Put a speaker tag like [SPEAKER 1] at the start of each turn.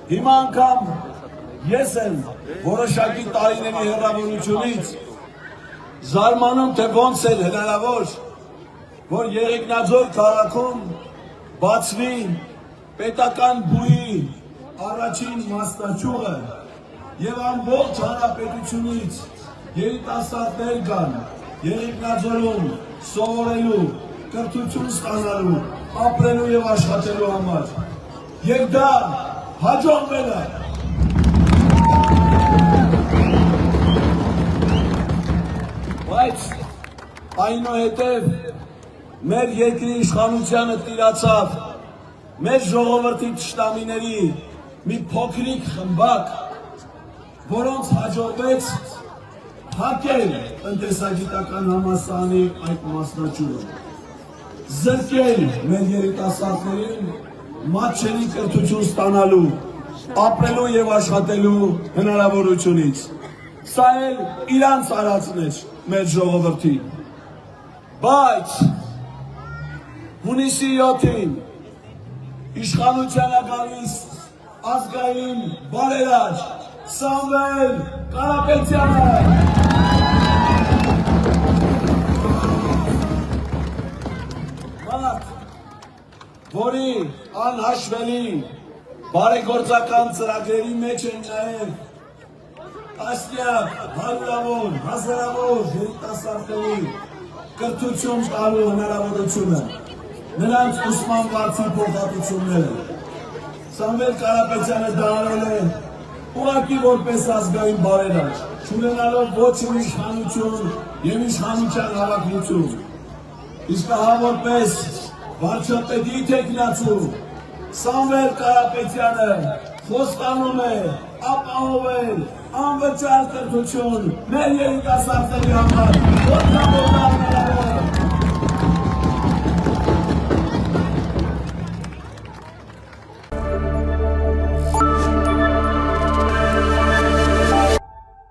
[SPEAKER 1] Հիմա անգամ ես եմ որոշակի տարիների հեռավորությունից զարմանում, թե ոնց էր հնարավոր, որ Եղեգնաձոր քաղաքում բացվի պետական բուհի առաջին մասնաճյուղը եւ ամբողջ հանրապետությունից երիտասարդներ կան Եղեգնաձորում սովորելու, կրթություն ստանալու, ապրելու եւ աշխատելու համար։ Եվ դա հաջողվել է։ Բայց այնուհետև մեր երկրի իշխանությանը տիրացավ մեր ժողովրդի թշնամիների մի փոքրիկ խմբակ, որոնց հաջողվեց հակել տնտեսագիտական համալսարանի այդ մասնաճյուղը, զրկել մեր երիտասարդներին մատչելի կրթություն ստանալու, ապրելու եւ աշխատելու հնարավորությունից։ Սա էլ իրանց արածն էր մեր ժողովրդին։ Բայց հունիսի 7-ին իշխանությանը գալիս ազգային բարերար Սամվել Կարապետյանը, մարդ, որի անհաշվելի բարեգործական ծրագրերի մեջ են նաև տասնյակ, հարյուրավոր, հազարավոր երիտասարդների կրթություն տալու հնարավորությունը, նրանց ուսման վարձի փոխհատուցումները։ Սամվել Կարապետյանը դա արել է ուղղակի որպես ազգային բարերար, չունենալով ոչ իշխանություն եւ իշխանության հավակնություն։ Իսկ ահա որպես վարչապետի թեկնածու Սամվել Կարապետյանը խոստանում է ապահովել անվճար կրթություն մեր երիտասարդների համար, որքան որ